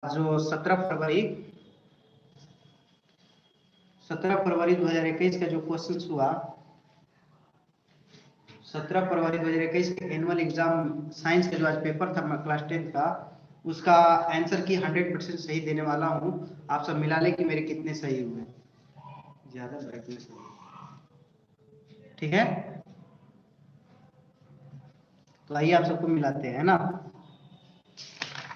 जो 17 फरवरी 2021 का जो क्वेश्चन हुआ, 17 फरवरी 2021 के एनुअल एग्जाम साइंस का जो आज पेपर था क्लास 10 का, उसका आंसर की 100% सही देने वाला हूं। आप सब मिला ले कि मेरे कितने सही हुए, ज्यादा ब्राइटनेस है, ठीक है। तो आइए आप सबको मिलाते हैं ना।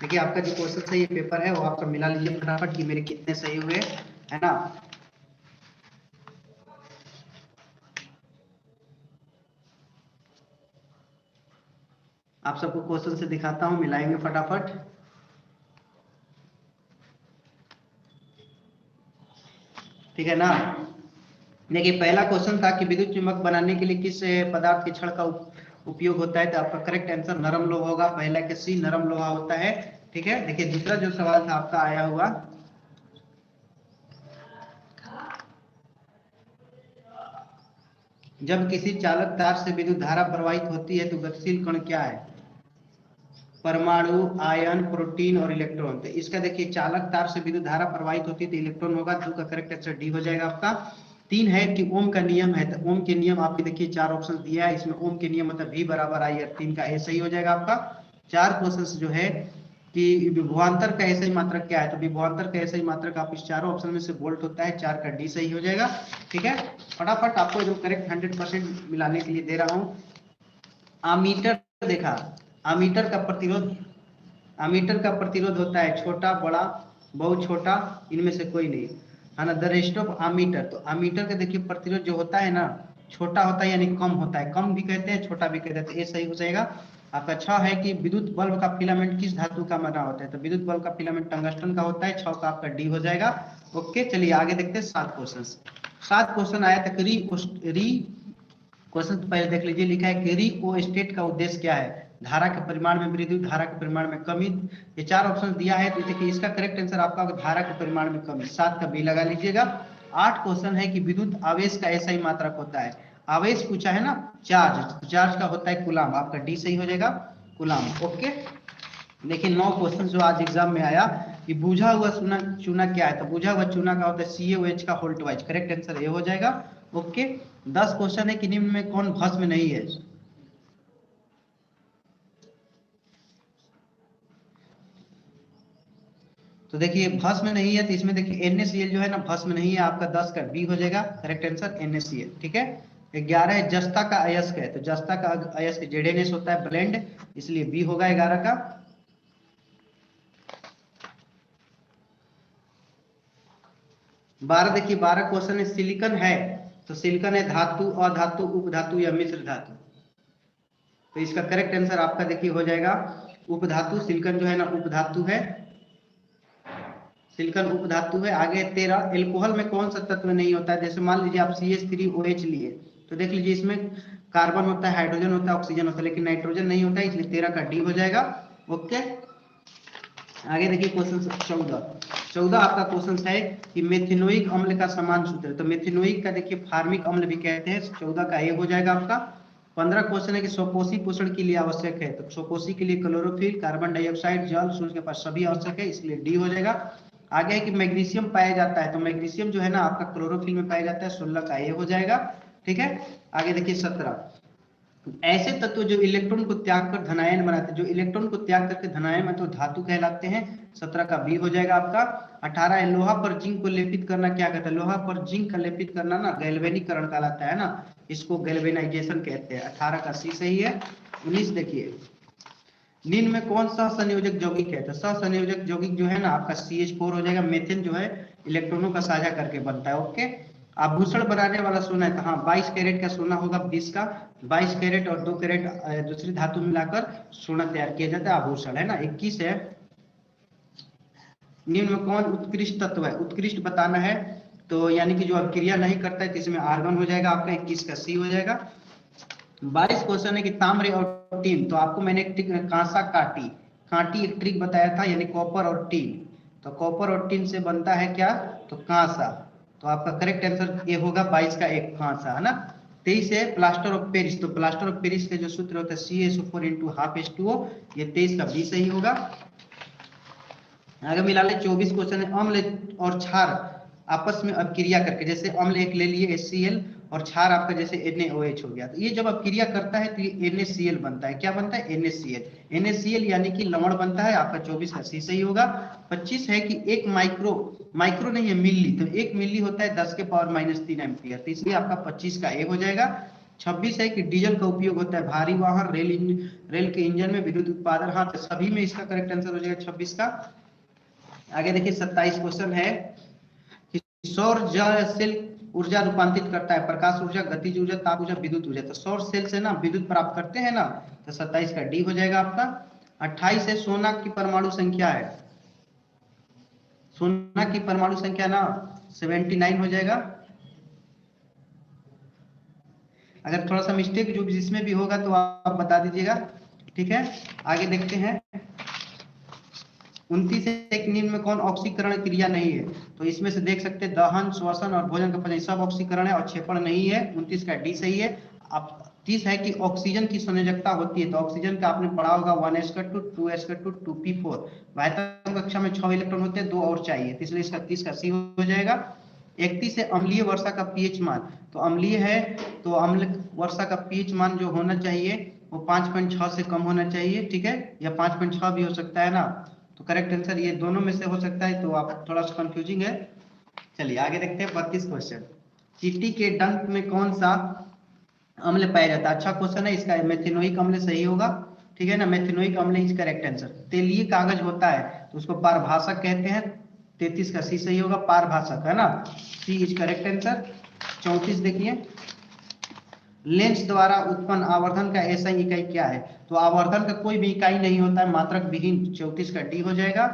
देखिए आपका जो क्वेश्चन सही पेपर है वो आप सब मिला लीजिए फटाफट कि मेरे कितने सही हुए, है ना। आप सबको क्वेश्चन से दिखाता हूं, मिलाएंगे फटाफट। ठीक है ना। देखिए पहला क्वेश्चन था कि विद्युत चुंबक बनाने के लिए किस पदार्थ के छड़ का उपयोग होता है, तो आपका करेक्ट आंसर नरम लोहा होगा। पहला के सी नरम लोहा होता है, ठीक है। देखिए दूसरा जो सवाल था आपका आया हुआ, जब किसी चालक तार से विद्युत धारा प्रवाहित होती है तो गतिशील कण क्या है, परमाणु, आयन, प्रोटीन और इलेक्ट्रॉन। तो इसका देखिए चालक तार से विद्युत धारा प्रवाहित होती है तो इलेक्ट्रॉन होगा, 2 का करेक्ट आंसर डी हो जाएगा आपका। 3 है कि ओम का नियम है, तो ओम के नियम आपके देखिए 4 ऑप्शन दिया है, इसमें ओम के नियम मतलब V बराबर I और 3 का ए सही हो जाएगा आपका। 4 क्वेश्चन जो है कि विभवांतर का ऐसा ही मात्रक क्या है, तो विभवांतर का ऐसा ही मात्रक आप इस चारों ऑप्शन में से वोल्ट होता है, 4 का डी सही हो जाएगा, ठीक है। फटाफट आपको जो करेक्ट 100% मिलाने के लिए दे रहा हूं। अमीटर देखा, अमीटर का प्रतिरोध, अमीटर का प्रतिरोध होता है छोटा, बड़ा, बहुत छोटा, इनमें से कोई नहीं, है ना। द रेस्ट ऑफ अमीटर, तो अमीटर का देखिए प्रतिरोध जो होता है ना, छोटा होता है यानी कम होता है, कम भी कहते हैं छोटा भी कहते हैं, तो ये सही हो जाएगा आपका। 6 है कि विद्युत बल्ब का फिलामेंट किस धातु का बना होता है, तो विद्युत बल्ब का फिलामेंट टंगस्टन का होता है, 6 का आपका डी हो जाएगा। ओके चलिए आगे देखते हैं 7 क्वेश्चन। 7 क्वेश्चन आया था री क्वेश्चन तो पहले देख लीजिए, लिखा है कि रिओस्टेट का उद्देश्य क्या है, धारा के परिमाण में वृद्धि, धारा के परिमाण में कमी। ये 4 ऑप्शन दिया है, तो देखिए इसका करेक्ट आंसर आपका होगा धारा के परिमाण में कमी, 7 का बी लगा लीजिएगा। 8 क्वेश्चन है कि विद्युत आवेश का ऐसा ही मात्रक होता है, आवेश पूछा है ना, चार्ज, चार्ज का होता है कूलाम, आपका डी सही हो जाएगा, कूलाम। ओके देखिए 9 क्वेश्चन जो आज एग्जाम में आया कि बुझा हुआ चूना क्या है, तो बुझा हुआ चूना का होता है CaOH का होल्ट वाइज, करेक्ट आंसर ये हो जाएगा। ओके 10 क्वेश्चन है कि निम्न में कौन भस्म नहीं है, तो देखिए भस्म नहीं है, तो इसमें देखिए NaCl जो है ना भस्म नहीं है, आपका 10 का बी हो जाएगा, करेक्ट आंसर NaCl, ठीक है। 11 है जस्ता का अयस्क है, तो जस्ता का अयस्क ZnS होता है ब्लेंड, इसलिए बी होगा 11 का। 12 देखिए 12 क्वेश्चन है सिलिकॉन है, तो सिलिकॉन है धातु, अधातु, उपधातु या मिश्र धातु, तो इसका करेक्ट आंसर आपका देखिए हो जाएगा उपधातु। सिलिकॉन जो है ना उपधातु है, सिलिकॉन उपधातु है। आगे 13 एल्कोहल में कौन सा तत्व नहीं होता है, जैसे मान लीजिए आप CH3OH लिए, तो देख लीजिए इसमें कार्बन होता है, हाइड्रोजन होता है, ऑक्सीजन होता है, लेकिन नाइट्रोजन नहीं होता है, इसलिए 13 का डी हो जाएगा। ओके आगे देखिए क्वेश्चन 14 आपका क्वेश्चन है कि मेथिनोइक अम्ल का समान सूत्र, तो मेथिनोइक का देखिए फार्मिक अम्ल भी कहते हैं, 14 का ए हो जाएगा आपका। 15 क्वेश्चन है कि स्वकोषी पोषण के लिए आवश्यक है, तो स्वकोषी के लिए क्लोरोफिल, कार्बन डाइऑक्साइड, जल, सूर्य के पास सभी आवश्यक है, इसलिए डी हो जाएगा। आगे है कि मैग्नीशियम पाया जाता है, तो मैग्नीशियम जो है ना आपका क्लोरोफिल में पाया जाता है, 16 का ए हो जाएगा, ठीक है। आगे देखिए 17 ऐसे तत्व जो इलेक्ट्रॉन को त्याग कर धनायन बनाते हैं, जो इलेक्ट्रॉन को त्याग करके धनायन में तो धातु कहलाते हैं, 17 का बी हो जाएगा आपका। 18 है लोहा पर जिंक को लेपित करना क्या कहता है, लोहा पर जिंक का लेपित करना ना गैल्वेनीकरण कहलाता है ना, इसको गैल्वेनाइजेशन कहते हैं, 18 का सी सही है। 19 देखिए निम्न में कौन सा संयोजक यौगिक है, तो सहसंयोजक यौगिक जो है ना आपका CH4 हो जाएगा, मेथेन जो है इलेक्ट्रॉनों का साझा करके बनता है। ओके आभूषण बनाने वाला सोना है, तो हाँ 22 कैरेट का सोना होगा, 20 का 22 कैरेट और 2 कैरेट दूसरी धातु मिलाकर सोना तैयार किया जाता है, आभूषण है ना। 21 है निम्न में कौन उत्कृष्ट तत्व है, उत्कृष्ट बताना है, तो यानी कि जो अभिक्रिया नहीं करता है, तो इसमें आर्गन हो जाएगा आपका, 21 का सी हो जाएगा। 22 क्वेश्चन है कि ताम्र और टीन, तो आपको मैंने एक कांसा काटी कांटी एक ट्रिक बताया था, यानी कॉपर और टीन, तो कॉपर और टीन से बनता है क्या, तो कांसा, तो आपका करेक्ट आंसर ये होगा 22 का एक कांसा, है ना। 23 है प्लास्टर ऑफ पेरिस, तो प्लास्टर ऑफ पेरिस का जो सूत्र होता है CaSO4 × ½ H2O, ये 23 का बी सही होगा, आगे मिला ले 24 क्वेश्चन है। अम्ल और क्षार आपस में अपक्रिया करके, जैसे अम्ल एक ले लिए HCl और क्षार आपका जैसे NaOH हो गया, तो ये जब अपक्रिया करता है तो ये NaCl बनता है। क्या बनता है? NaCl। NaCl यानी कि लवण बनता है। आपका 24 का सी सही होगा। 25 है कि एक माइक्रो नहीं है, मिली, तो 1 मिली होता है 10 के पावर -3 एम्पियर, तो इसलिए आपका 25 का ए हो जाएगा। 26 है कि डीजल का उपयोग होता है भारी वाहन रेल के इंजन में विद्युत उत्पादन। हाँ, तो सभी में इसका करेक्ट आंसर हो जाएगा 26 का। आगे देखिए 27 क्वेश्चन है कि सौर सेल ऊर्जा रूपांतरित करता है, प्रकाश ऊर्जा, गतिज ऊर्जा, ताप ऊर्जा, विद्युत ऊर्जा। तो सौर सेल से ना विद्युत प्राप्त करते हैं ना, तो 27 का डी हो जाएगा आपका। 28 है सोना की परमाणु संख्या है, सोना की परमाणु संख्या ना 79 हो जाएगा। अगर थोड़ा सा मिस्टेक जो जिसमें भी होगा तो आप बता दीजिएगा, ठीक है। आगे देखते हैं 29 एक निम्न में कौन ऑक्सीकरण क्रिया नहीं है, तो इसमें से देख सकते हैं दहन, श्वसन और भोजन का पचन सब ऑक्सीकरण है और क्षेपण नहीं है। 29 का डी सही है। अब 30 है कि ऑक्सीजन की संयोजकता होती है, तो ऑक्सीजन का आपने पढ़ा होगा 1s2 2s2 2p4। वायतम कक्षा में 6 इलेक्ट्रॉन होते हैं, 2 और चाहिए, तो इसलिए इसका 30 का सी हो जाएगा। 31 है अम्लीय वर्षा का पीएच मान, तो अम्लीय है तो अम्ल वर्षा का पीएच मान जो होना चाहिए वो 5.6 से कम होना चाहिए, ठीक है, या 5.6 भी हो सकता है ना, तो करेक्ट आंसर ये दोनों में से हो सकता है, तो आप थोड़ा सा कंफ्यूजिंग है। चलिए आगे देखते हैं 32 क्वेश्चन। चींटी के डंक में कौन सा अम्ल पाया जाता है? अच्छा क्वेश्चन है, इसका मेथिनोइक अम्ल सही होगा, ठीक है ना, मेथिनोइक अम्ल इज करेक्ट आंसर। तेलीय कागज होता है तो उसको पारभाषक कहते हैं, 33 का सी सही होगा, पारभाषक है ना, सी इज करेक्ट आंसर। 34 देखिए लेंस द्वारा उत्पन्न आवर्धन का ऐसा इकाई क्या है, तो आवर्धन का कोई भी इकाई नहीं होता है, मात्रक विहीन, 34 का डी हो जाएगा।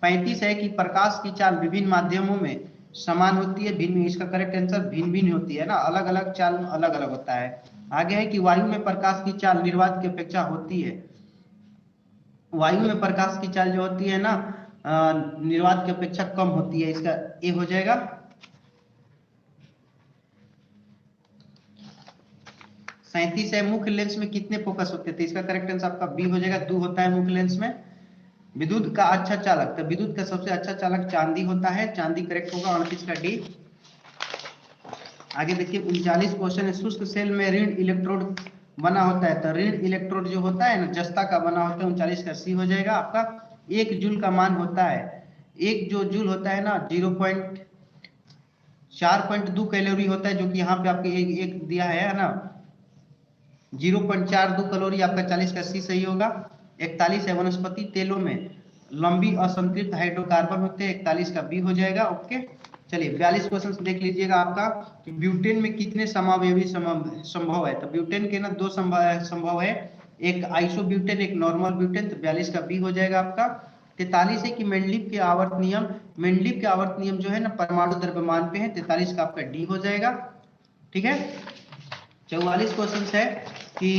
35 है कि प्रकाश की चाल विभिन्न माध्यमों में समान होती है, भिन्न, इसका करेक्ट आंसर भिन्न भिन्न होती है ना, अलग अलग चाल अलग अलग होता है। आगे है कि वायु में प्रकाश की चाल निर्वात की अपेक्षा होती है, वायु में प्रकाश की चाल जो होती है ना निर्वात की अपेक्षा कम होती है, इसका ए हो जाएगा। 37 है मुख्य लेंस में कितने फोकस होते थे, इसका करेक्ट आंसर आपका बी हो जाएगा, 2 होता है मुख्य लेंस में। विद्युत का अच्छा चालक, तो विद्युत का सबसे अच्छा चालक चांदी होता है, चांदी करेक्ट होगा, 38 का डी। आगे देखिए 39 क्वेश्चन है, शुष्क सेल में ऋण इलेक्ट्रोड बना होता है, तो ऋण इलेक्ट्रोड जो होता है ना जस्ता का बना होता है, 39 का सी हो जाएगा आपका। 1 जूल का मान होता है, एक जो जूल होता है ना 0.4.2 कैलोरी होता है, जो कि यहाँ पे आपके एक दिया है ना 0.42 कैलोरी, आपका 40 का सी सही होगा। 41 है वनस्पति तेलों में लंबी असंतृप्त हाइड्रोकार्बन होते हैं, 41 का बी हो जाएगा। ओके चलिए 42 क्वेश्चन देख लीजिएगा आपका कि ब्यूटेन में कितने समावयवी संभव है, तो ब्यूटेन के ना 2 संभव है, एक आइसोब्यूटेन एक नॉर्मल ब्यूटेन, तो 42 का बी हो जाएगा आपका। 43 है कि मेंडलीव के आवर्त नियम जो है ना परमाणु द्रव्यमान पे है, 43 का आपका डी हो जाएगा, ठीक है। 44 क्वेश्चन है कि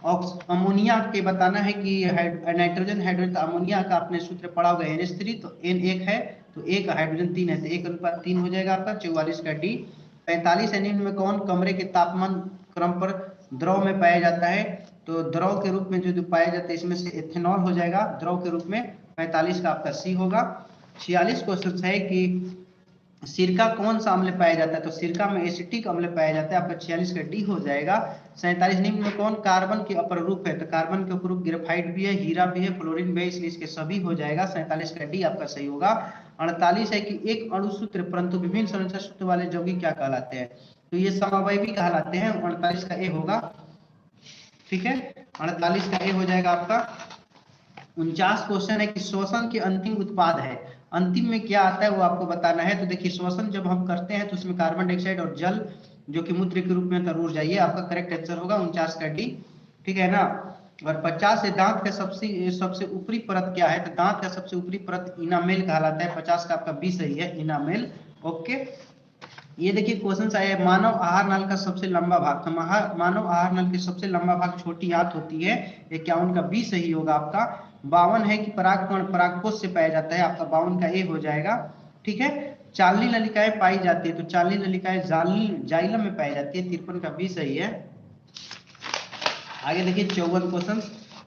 अमोनिया के बताना है कि नाइट्रोजन हाइड्रोजन, अमोनिया का आपने सूत्र पढ़ा होगा NH3, तो N 1 है तो 1 हाइड्रोजन 3 है, तो 1:3 हो जाएगा आपका, 44 का डी। 45 निम्न में कौन कमरे के तापमान क्रम पर द्रव में पाया जाता है, तो द्रव के रूप में जो पाया जाता है इसमें से एथेनॉल हो जाएगा द्रव के रूप में, 45 का आपका सी होगा। 46 क्वेश्चन है कि सिरका कौन सा अम्ल पाया जाता है, तो सिरका में एसिटिक अम्ल पाया जाता है, आपका 46 का डी हो जाएगा। 47 निम्न में कौन कार्बन के अपरूप है, तो कार्बन के अपरूप ग्रेफाइट भी है, हीरा भी है, फ्लोरीन भी है, इसलिए इसके सभी हो जाएगा, 47 का डी आपका सही होगा। 48 है कि एक अणुसूत्र परंतु विभिन्न संरचना सूत्र वाले यौगिक क्या कहलाते हैं, तो ये समवायवी कहलाते हैं, 48 का ए होगा, ठीक है, 48 का ए हो जाएगा आपका। 49 क्वेश्चन है कि श्वसन के अंतिम उत्पाद है, अंतिम में क्या आता है वो आपको बताना है, तो देखिए श्वसन जब हम करते हैं तो उसमें कार्बन डाइऑक्साइड और जल जो कि मूत्र के रूप में जरूर जाइए, आपका करेक्ट आंसर होगा 49 का डी, ठीक है ना। और 50 से दांत का सबसे ऊपरी परत क्या है, तो दांत का सबसे ऊपरी परत इनामेल कहलाता है, 50 का आपका बी सही है, इनामेल। ओके ये देखिए क्वेश्चन आया है मानव आहार नल का सबसे लंबा भाग, तो मानव आहार नल की सबसे लंबा भाग छोटी आंत होती है, 51 का बी सही होगा आपका। 52 है कि परागकण परागकोश से पाया जाता है, आपका 52 का ए हो जाएगा, ठीक है। चालनी नलिकाएं पाई जाती है, तो चालनी नलिकाएं जाइलम में पाई जाती है, 53 का बी सही है। आगे देखिए 54 क्वेश्चन,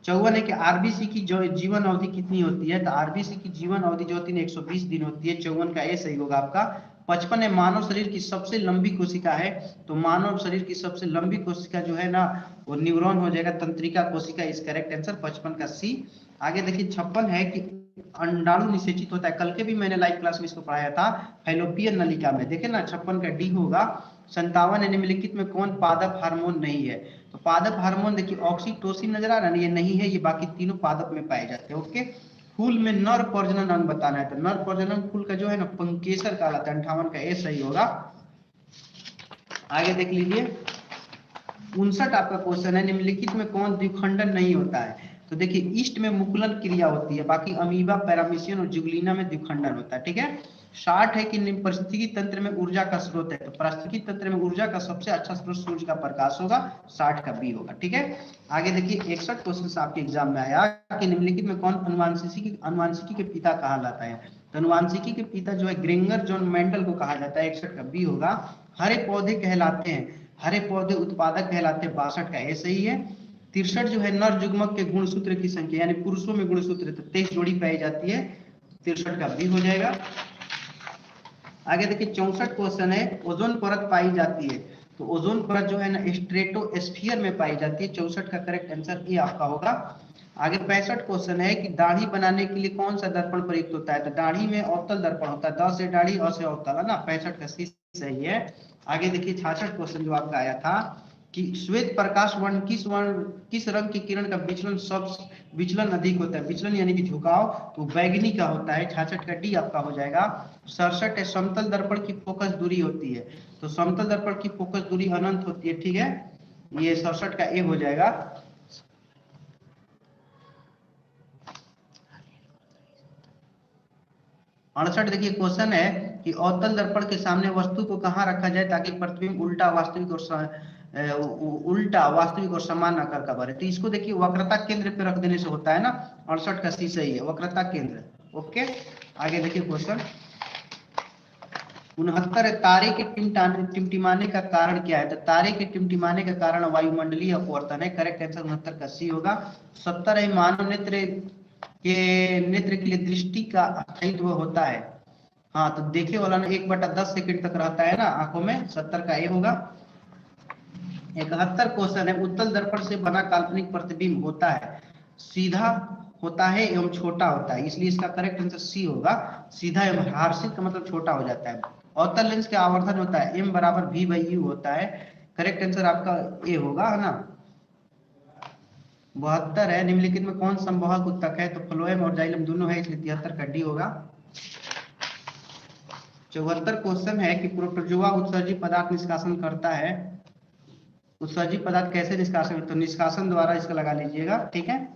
54 है कि आरबीसी की जो जीवन अवधि कितनी होती है, तो आरबीसी की जीवन अवधि जो होती है 120 दिन होती है। 54 का ए सही होगा आपका। 55 है मानव शरीर की सबसे लंबी कोशिका है, तो मानव शरीर की सबसे लंबी कोशिका जो है ना वो न्यूरॉन हो जाएगा, तंत्रिका कोशिका इज करेक्ट आंसर 55 का सी। आगे देखिए 56 है कि अंडाणु निषेचित होता है। कल के भी मैंने लाइव क्लास में इसको पढ़ाया था, फैलोपियन नलिका में, देखे ना 56 का डी होगा। 57 है निम्नलिखित में कौन पादप हार्मोन नहीं है, तो पादप हार्मोन देखिए ऑक्सीटोसिन नजर आ रहा है, ये नहीं है, ये बाकी तीनों पादप में पाए जाते हैं। ओके, फूल में नर प्रजनन अंग बताना है, तो नर प्रजनन फूल का जो है ना पंकेसर कहलाता है। 58 का ए सही होगा। आगे देख लीजिए 59 आपका क्वेश्चन है, निम्नलिखित में कौन द्विखंडन नहीं होता है, तो देखिए ईस्ट में मुकुलन क्रिया होती है, बाकी अमीबा, पैरामीशियन और जुगलीना में द्विखंडन होता है। ठीक है। 60 है कि पारिस्थितिकी तंत्र में ऊर्जा का स्रोत है, तो पारिस्थितिकी तंत्र में ऊर्जा का सबसे अच्छा स्रोत सूर्य का प्रकाश होगा, 60 का बी होगा। ठीक है। आगे देखिए 61 क्वेश्चन आपके एग्जाम में आया कि निम्नलिखित में कौन अनुवांशिकी के पिता कहा जाता है, तो अनुवांशिकी के पिता जो है ग्रेंगर जॉन मेंडल को कहा जाता है, 61 का बी होगा। हरे पौधे कहलाते हैं, हरे पौधे उत्पादक कहलाते हैं, 62 का ए सही है। 63 जो है नर युग्मक के गुणसूत्र की संख्या, यानी पुरुषों में गुणसूत्र 23 जोड़ी पाई जाती है, 63 का बी हो जाएगा। आगे देखिए 64 क्वेश्चन है, ओजोन परत पाई जाती है, तो ओजोन परत जो है ना स्ट्रेटोस्फीयर में पाई जाती है, 64 का करेक्ट आंसर ए आपका होगा। आगे 65 क्वेश्चन है कि दाढ़ी बनाने के लिए कौन सा दर्पण प्रयुक्त होता है, तो दाढ़ी में अवतल दर्पण होता है, 10 से दाढ़ी और से अवतल है ना, 65 का सी सही है। आगे देखिए 66 क्वेश्चन जो आपका आया था कि श्वेत प्रकाश वर्ण किस रंग की किरण का विचलन अधिक होता है, विचलन यानी कि झुकाव, तो बैगनी का होता है, 66 का डी आपका हो जाएगा। 67 है समतल दर्पण की फोकस दूरी होती है, तो समतल दर्पण की फोकस दूरी अनंत होती है। ठीक है, ये 67 का ए हो जाएगा। अड़सठ देखिए क्वेश्चन है कि अवतल दर्पण के सामने वस्तु को कहाँ रखा जाए ताकि प्रतिबिंब उल्टा वास्तविक और समान आकार का बने, तो इसको देखिए वक्रता केंद्र पे रख देने से होता है ना, 68 का सी सही है, वक्रता केंद्र। ओके, आगे देखिए क्वेश्चन 69 है तारे के टिमटिमाने का कारण क्या है, तो तारे के टिमटिमाने का कारण वायुमंडलीय अपवर्तन है, करेक्ट आंसर 69 का सी होगा। 70 है मानव नेत्र के लिए दृष्टि का स्थायित्व होता है, हाँ तो देखे वाला ना 1/10 सेकंड तक रहता है ना आंखों में, 70 का ए होगा। 71 क्वेश्चन है उत्तल दर्पण से बना काल्पनिक प्रतिबिंब होता है, सीधा होता है एवं छोटा होता है, इसलिए इसका करेक्ट आंसर सी होगा। सीधा एवं हार्सिक का मतलब छोटा हो जाता है। अवतल लेंस का आवर्धन होता है m बराबर v/u होता है, करेक्ट आंसर आपका ए होगा, है ना। 72 है निम्नलिखित में कौन संवाहक उत्तक है, तो फ्लोएम और जाइलम दोनों है, इसलिए 73 का डी होगा। 74 क्वेश्चन है कि प्रोटोजोआ उत्सर्जी पदार्थ निष्कासन करता है, उत्सर्जी पदार्थ कैसे निष्कासन, तो निष्कासन द्वारा इसका लगा लीजिएगा। ठीक है।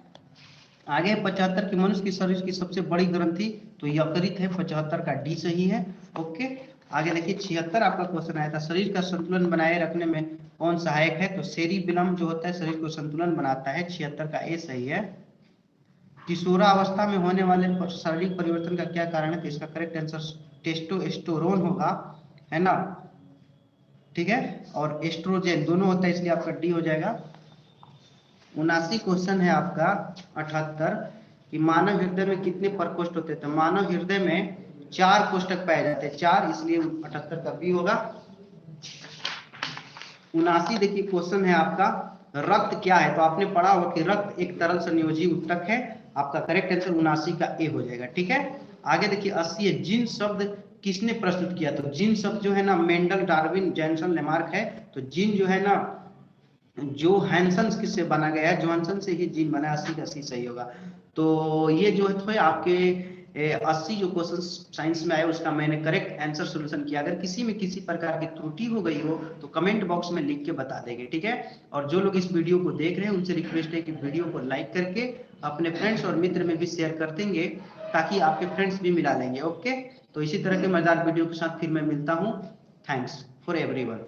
आगे 75 की मनुष्य की शरीर की सबसे बड़ी ग्रंथि, तो यकृत है, 75 का डी सही है। ओके, आगे देखिए 76 आपका क्वेश्चन आया था शरीर का संतुलन बनाए रखने में कौन सहायक है, तो सेरिबेलम जो होता है शरीर को संतुलन बनाता है, 76 का ए सही है। किशोरावस्था में होने वाले शारीरिक परिवर्तन का क्या कारण है, तो इसका करेक्ट आंसर टेस्टोस्टेरोन होगा, है ना। ठीक है, और एस्ट्रोजन दोनों होता है, इसलिए आपका डी हो जाएगा। 79 क्वेश्चन है आपका 78 कि मानव हृदय में कितने प्रकोष्ठ होते हैं, तो मानव हृदय में 4 कोष्ठक पाए जाते हैं, 4, इसलिए 78 का बी होगा। 79 देखिए क्वेश्चन है आपका रक्त क्या है, तो आपने पढ़ा होगा कि रक्त एक तरल संयोजी उत्तक है, आपका करेक्ट आंसर 79 का ए हो जाएगा। ठीक है। आगे देखिए 80 है जिन शब्द किसने प्रस्तुत किया, तो जिन शब्द जो है ना मेंडल, डार्विन, जैनसन, लेमार्क है, तो जिन जो है ना जो हैंसन किससे बना गया है, जॉनसन से ही जीन बना, 80 का सी सही होगा। तो ये जो है आपके 80 जो क्वेश्चन साइंस में आए उसका मैंने करेक्ट आंसर सॉल्यूशन किया। अगर किसी में किसी प्रकार की त्रुटि हो गई हो तो कमेंट बॉक्स में लिख के बता देंगे। ठीक है। और जो लोग इस वीडियो को देख रहे हैं उनसे रिक्वेस्ट है कि वीडियो को लाइक करके अपने फ्रेंड्स और मित्र में भी शेयर कर देंगे ताकि आपके फ्रेंड्स भी मिला लेंगे। ओके, तो इसी तरह के मजेदार वीडियो के साथ फिर मैं मिलता हूँ। Thanks for everyone.